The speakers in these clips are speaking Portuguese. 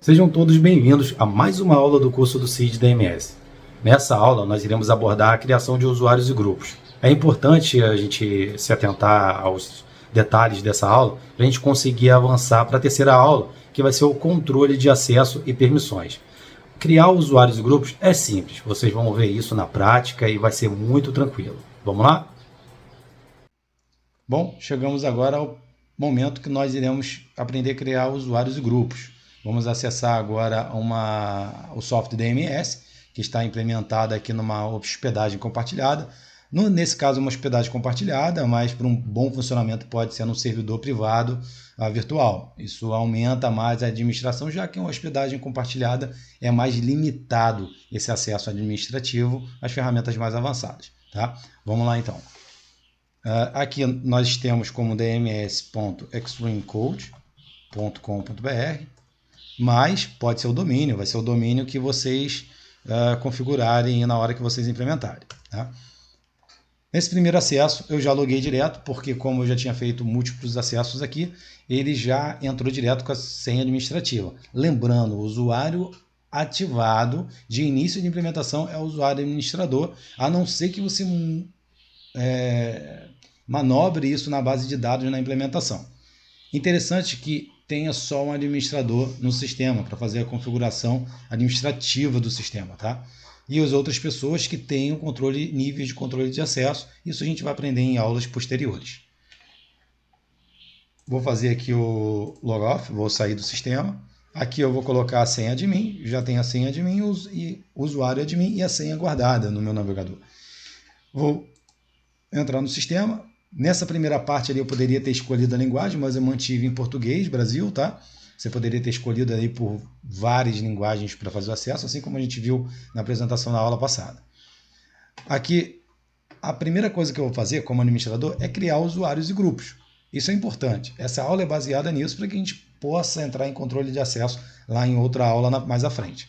Sejam todos bem-vindos a mais uma aula do curso do CID DMS. Nessa aula, nós iremos abordar a criação de usuários e grupos. É importante a gente se atentar aos detalhes dessa aula para a gente conseguir avançar para a terceira aula, que vai ser o controle de acesso e permissões. Criar usuários e grupos é simples, vocês vão ver isso na prática e vai ser muito tranquilo. Vamos lá? Bom, chegamos agora ao momento que nós iremos aprender a criar usuários e grupos. Vamos acessar agora o software DMS, que está implementado aqui numa hospedagem compartilhada. Nesse caso, uma hospedagem compartilhada, mas para um bom funcionamento pode ser num servidor privado virtual. Isso aumenta mais a administração, já que uma hospedagem compartilhada é mais limitado esse acesso administrativo às ferramentas mais avançadas. Tá? Vamos lá então. Aqui nós temos como dms.extremecode.com.br, mas pode ser o domínio, vai ser o domínio que vocês configurarem na hora que vocês implementarem. Tá? Nesse primeiro acesso eu já loguei direto, porque como eu já tinha feito múltiplos acessos aqui, ele já entrou direto com a senha administrativa. Lembrando, o usuário ativado de início de implementação é o usuário administrador, a não ser que você manobre isso na base de dados na implementação. Interessante que tenha só um administrador no sistema para fazer a configuração administrativa do sistema, tá? E as outras pessoas que tenham níveis de controle de acesso. Isso a gente vai aprender em aulas posteriores. Vou fazer aqui o logoff, vou sair do sistema. Aqui eu vou colocar a senha admin, já tem a senha admin, e o usuário admin e a senha guardada no meu navegador. Vou entrar no sistema. Nessa primeira parte ali eu poderia ter escolhido a linguagem, mas eu mantive em português, Brasil, tá? Você poderia ter escolhido aí por várias linguagens para fazer o acesso, assim como a gente viu na apresentação na aula passada. Aqui, a primeira coisa que eu vou fazer como administrador é criar usuários e grupos. Isso é importante. Essa aula é baseada nisso para que a gente possa entrar em controle de acesso lá em outra aula mais à frente.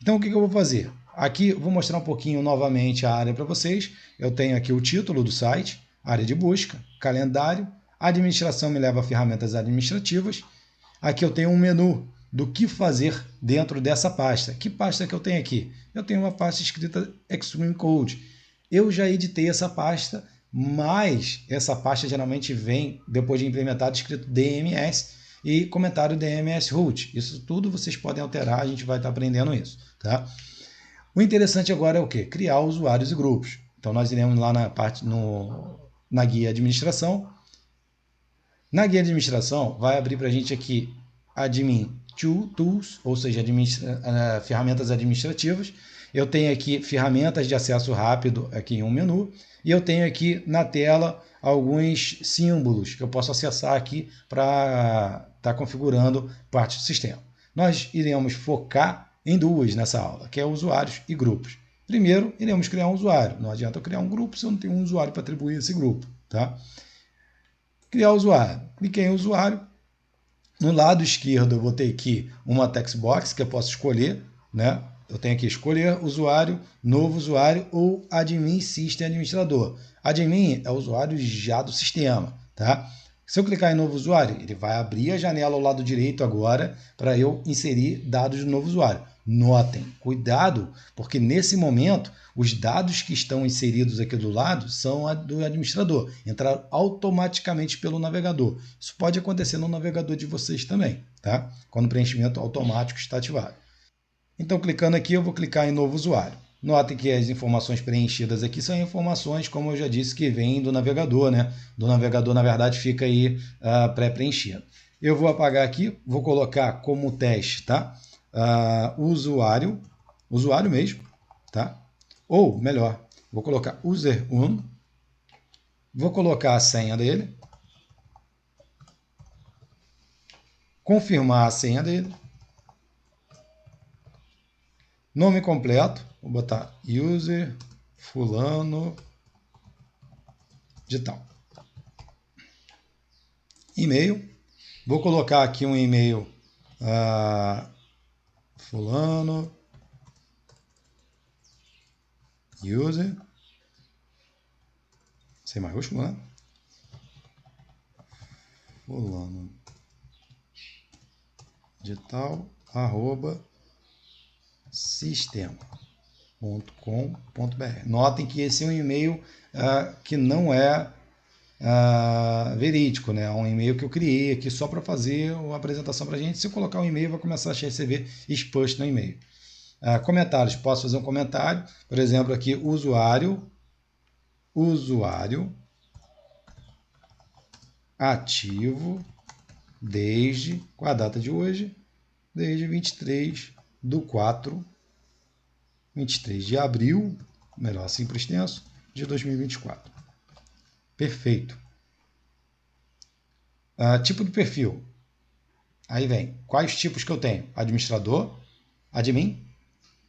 Então, o que eu vou fazer? Aqui eu vou mostrar um pouquinho novamente a área para vocês. Eu tenho aqui o título do site, área de busca, calendário, administração me leva a ferramentas administrativas. Aqui eu tenho um menu do que fazer dentro dessa pasta. Que pasta que eu tenho aqui? Eu tenho uma pasta escrita Extreme Code. Eu já editei essa pasta, mas essa pasta geralmente vem, depois de implementado, escrito DMS e comentário DMS root. Isso tudo vocês podem alterar, a gente vai estar aprendendo isso. Tá? O interessante agora é o quê? Criar usuários e grupos. Então nós iremos lá na guia administração. Na guia administração vai abrir para a gente aqui admin tools, ou seja, ferramentas administrativas. Eu tenho aqui ferramentas de acesso rápido aqui em um menu e eu tenho aqui na tela alguns símbolos que eu posso acessar aqui para estar configurando parte do sistema. Nós iremos focar em duas nessa aula, que é usuários e grupos. Primeiro, iremos criar um usuário. Não adianta eu criar um grupo se eu não tenho um usuário para atribuir esse grupo. Tá? Criar usuário. Cliquei em usuário. No lado esquerdo eu vou ter aqui uma text box que eu posso escolher. Né? Eu tenho aqui escolher usuário, novo usuário ou admin system administrador. Admin é o usuário já do sistema. Tá? Se eu clicar em novo usuário, ele vai abrir a janela ao lado direito agora para eu inserir dados do novo usuário. Notem, cuidado, porque nesse momento os dados que estão inseridos aqui do lado são do administrador, entraram automaticamente pelo navegador. Isso pode acontecer no navegador de vocês também, tá? Quando o preenchimento automático está ativado. Então, clicando aqui, eu vou clicar em novo usuário. Notem que as informações preenchidas aqui são informações, como eu já disse, que vêm do navegador, né? Do navegador, na verdade, fica aí pré-preenchido. Eu vou apagar aqui, vou colocar como teste, tá? Usuário mesmo, tá? Ou, melhor, vou colocar user1, vou colocar a senha dele, confirmar a senha dele, nome completo, vou botar user fulano de tal. E-mail, vou colocar aqui um e-mail fulano user sem maiúsculo, né? Fulano de tal info@sistema.com.br. Notem que esse é um e-mail que não é verídico, né? É um e-mail que eu criei aqui só para fazer uma apresentação para a gente. Se eu colocar um e-mail, vai começar a receber spam no e-mail. Comentários, posso fazer um comentário, por exemplo, aqui, usuário ativo desde, qual a data de hoje? Desde 23 de abril, melhor assim para extenso, de 2024. Perfeito. Tipo de perfil. Aí vem, quais tipos que eu tenho? Administrador, admin,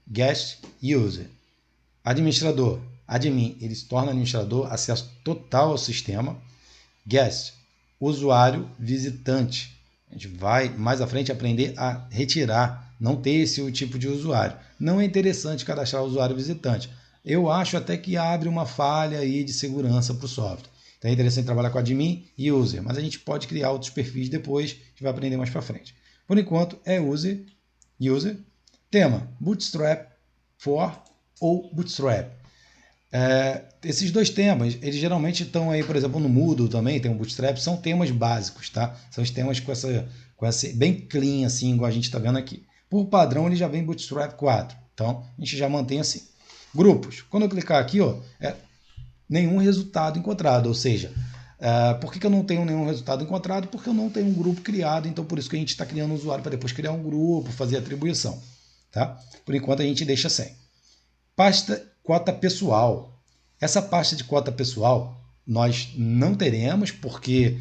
guest e user. Administrador, admin, ele se torna administrador, acesso total ao sistema. Guest, usuário visitante. A gente vai mais à frente aprender a retirar, não ter esse tipo de usuário. Não é interessante cadastrar usuário visitante. Eu acho até que abre uma falha aí de segurança para o software. Então é interessante trabalhar com admin e user, mas a gente pode criar outros perfis depois, a gente vai aprender mais para frente. Por enquanto é user. Tema, Bootstrap for ou Bootstrap. Esses dois temas, eles geralmente estão aí, por exemplo, no Moodle também, tem um Bootstrap, são temas básicos, tá? São os temas com essa bem clean, assim, igual a gente está vendo aqui. Por padrão, ele já vem Bootstrap 4, então a gente já mantém assim. Grupos, quando eu clicar aqui, ó, nenhum resultado encontrado, ou seja, por que eu não tenho nenhum resultado encontrado? Porque eu não tenho um grupo criado, então por isso que a gente está criando um usuário para depois criar um grupo, fazer atribuição, tá? Por enquanto a gente deixa sem. Pasta cota pessoal. Essa pasta de cota pessoal nós não teremos, porque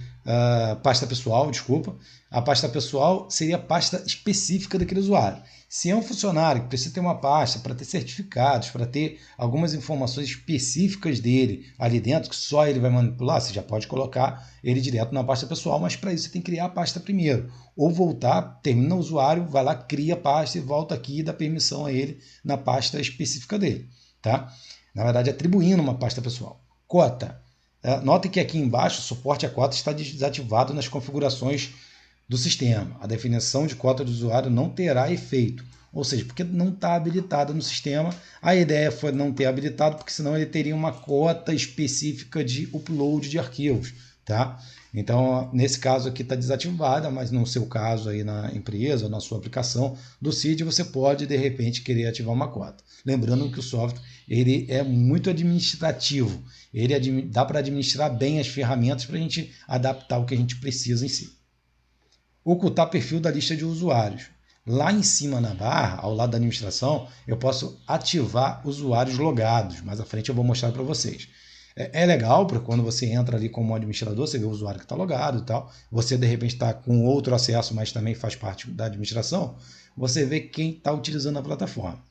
pasta pessoal, desculpa, a pasta pessoal seria a pasta específica daquele usuário. Se é um funcionário que precisa ter uma pasta para ter certificados, para ter algumas informações específicas dele ali dentro, que só ele vai manipular, você já pode colocar ele direto na pasta pessoal, mas para isso você tem que criar a pasta primeiro. Ou voltar, termina o usuário, vai lá, cria a pasta e volta aqui e dá permissão a ele na pasta específica dele. Tá? Na verdade, atribuindo uma pasta pessoal. Cota. Note que aqui embaixo o suporte a cota está desativado nas configurações do sistema. A definição de cota de usuário não terá efeito. Ou seja, porque não está habilitada no sistema. A ideia foi não ter habilitado, porque senão ele teria uma cota específica de upload de arquivos. Tá? Então, nesse caso aqui está desativada, mas no seu caso aí na empresa, ou na sua aplicação do CID, você pode, de repente, querer ativar uma cota. Lembrando que o software ele é muito administrativo. Ele dá para administrar bem as ferramentas para a gente adaptar o que a gente precisa em si. Ocultar perfil da lista de usuários. Lá em cima na barra, ao lado da administração, eu posso ativar usuários logados. Mais à frente eu vou mostrar para vocês. É legal, porque quando você entra ali como administrador, você vê o usuário que está logado e tal. Você, de repente, está com outro acesso, mas também faz parte da administração. Você vê quem está utilizando a plataforma.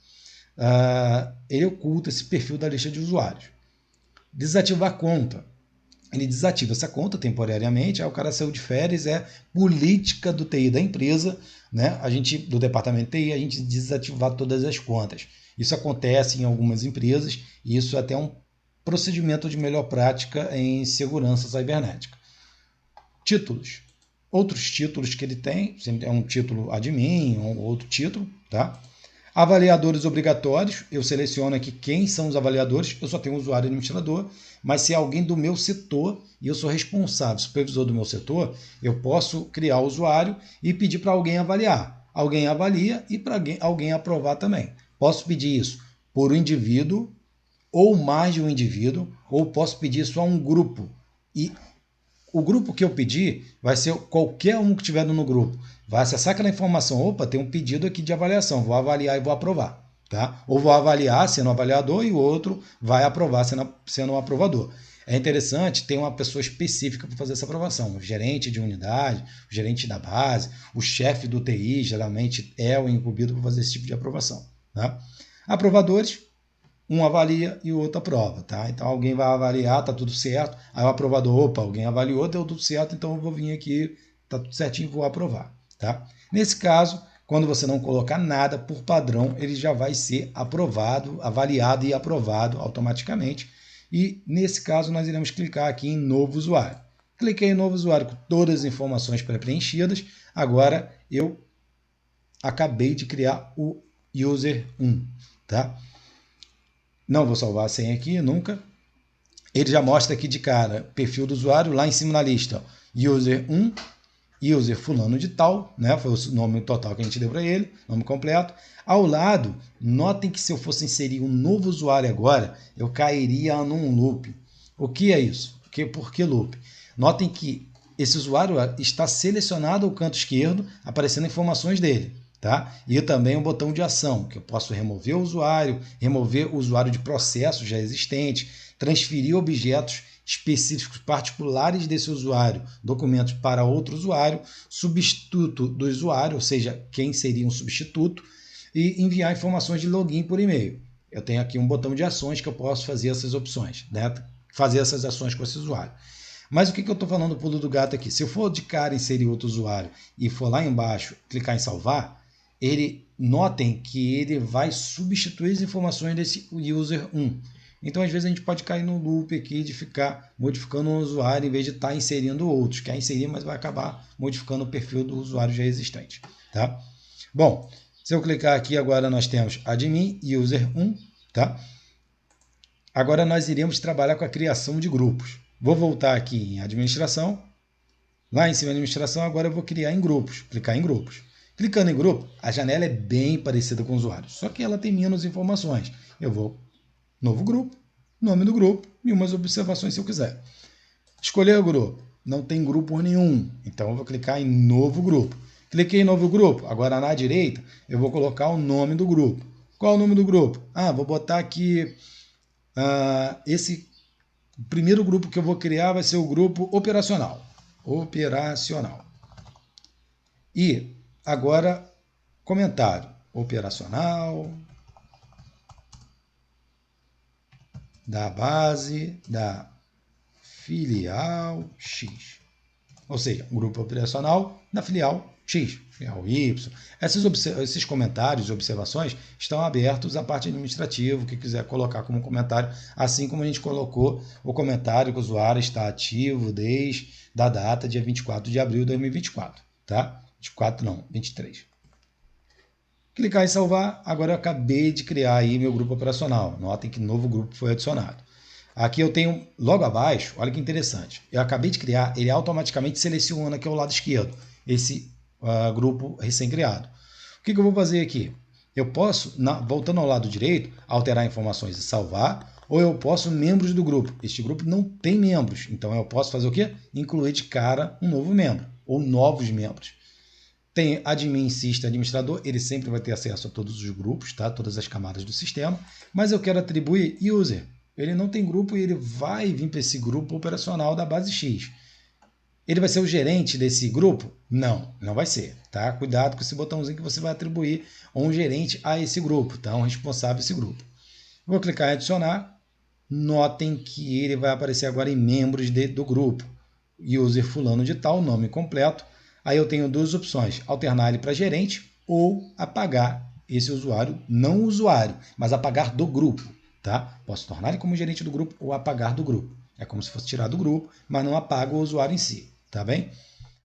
Ele oculta esse perfil da lista de usuários. Desativar conta. Ele desativa essa conta temporariamente, aí o cara saiu de férias, é política do TI da empresa, né? Do departamento de TI, a gente desativar todas as contas. Isso acontece em algumas empresas e isso é até um procedimento de melhor prática em segurança cibernética. Títulos. Outros títulos que ele tem, é um título admin ou outro título, tá? Avaliadores obrigatórios, eu seleciono aqui quem são os avaliadores, eu só tenho um usuário administrador, mas se é alguém do meu setor e eu sou responsável, supervisor do meu setor, eu posso criar o usuário e pedir para alguém avaliar. Alguém avalia e para alguém aprovar também. Posso pedir isso por um indivíduo ou mais de um indivíduo, ou posso pedir isso a um grupo. E o grupo que eu pedir vai ser qualquer um que estiver no grupo. Vai acessar aquela informação. Opa, tem um pedido aqui de avaliação. Vou avaliar e vou aprovar. Tá? Ou vou avaliar sendo avaliador e o outro vai aprovar sendo um aprovador. É interessante ter uma pessoa específica para fazer essa aprovação. O gerente de unidade, o gerente da base, o chefe do TI, geralmente é o incumbido para fazer esse tipo de aprovação. Tá? Aprovadores, um avalia e o outro aprova, tá? Então alguém vai avaliar, tá tudo certo, aí o aprovador, opa, alguém avaliou, deu tudo certo, então eu vou vir aqui, tá tudo certinho, vou aprovar, tá? Nesse caso, quando você não colocar nada, por padrão, ele já vai ser aprovado, avaliado e aprovado automaticamente. E nesse caso, nós iremos clicar aqui em novo usuário. Cliquei em novo usuário com todas as informações pré-preenchidas, agora eu acabei de criar o user 1, tá? Não vou salvar a senha aqui, nunca. Ele já mostra aqui de cara, perfil do usuário, lá em cima na lista, user 1, user fulano de tal, né? Foi o nome total que a gente deu para ele, nome completo. Ao lado, notem que se eu fosse inserir um novo usuário agora, eu cairia num loop. O que é isso? Por que loop? Notem que esse usuário está selecionado ao canto esquerdo, aparecendo informações dele. Tá? E também um botão de ação, que eu posso remover o usuário de processo já existente, transferir objetos específicos particulares desse usuário, documentos para outro usuário, substituto do usuário, ou seja, quem seria um substituto, e enviar informações de login por e-mail. Eu tenho aqui um botão de ações que eu posso fazer essas opções, né? Fazer essas ações com esse usuário. Mas o que eu estou falando do pulo do gato aqui? Se eu for de cara inserir outro usuário e for lá embaixo clicar em salvar, notem que ele vai substituir as informações desse user 1. Então, às vezes, a gente pode cair no loop aqui de ficar modificando um usuário em vez de estar inserindo outros. Quer inserir, mas vai acabar modificando o perfil do usuário já existente. Tá? Bom, se eu clicar aqui, agora nós temos admin e user 1. Tá? Agora nós iremos trabalhar com a criação de grupos. Vou voltar aqui em administração. Lá em cima em administração, agora eu vou criar em grupos. Clicar em grupos. Clicando em grupo, a janela é bem parecida com o usuário, só que ela tem menos informações. Eu vou novo grupo, nome do grupo e umas observações se eu quiser. Escolher o grupo. Não tem grupo nenhum, então eu vou clicar em novo grupo. Cliquei em novo grupo, agora na direita eu vou colocar o nome do grupo. Qual é o nome do grupo? Vou botar aqui, esse primeiro grupo que eu vou criar vai ser o grupo operacional. Operacional. E agora, comentário. Operacional da base da filial X. Ou seja, um grupo operacional da filial X, filial Y. Esses comentários e observações estão abertos à parte administrativa, que quiser colocar como comentário, assim como a gente colocou o comentário que o usuário está ativo desde a data dia 24 de abril de 2024. Tá? 24 não, 23. Clicar em salvar, agora eu acabei de criar aí meu grupo operacional. Notem que novo grupo foi adicionado. Aqui eu tenho, logo abaixo, olha que interessante. Eu acabei de criar, ele automaticamente seleciona aqui ao lado esquerdo, esse grupo recém-criado. O que eu vou fazer aqui? Eu posso, voltando ao lado direito, alterar informações e salvar, ou eu posso membros do grupo. Este grupo não tem membros, então eu posso fazer o quê? Incluir de cara um novo membro, ou novos membros. Tem admin, sysd, administrador, ele sempre vai ter acesso a todos os grupos, tá? Todas as camadas do sistema, mas eu quero atribuir user. Ele não tem grupo e ele vai vir para esse grupo operacional da base X. Ele vai ser o gerente desse grupo? Não, não vai ser. Tá? Cuidado com esse botãozinho que você vai atribuir um gerente a esse grupo, tá? Um responsável desse grupo. Vou clicar em adicionar. Notem que ele vai aparecer agora em membros do grupo. User fulano de tal, nome completo. Aí eu tenho duas opções, alternar ele para gerente ou apagar esse usuário, não usuário, mas apagar do grupo. Tá? Posso tornar ele como gerente do grupo ou apagar do grupo. É como se fosse tirar do grupo, mas não apaga o usuário em si. Tá bem?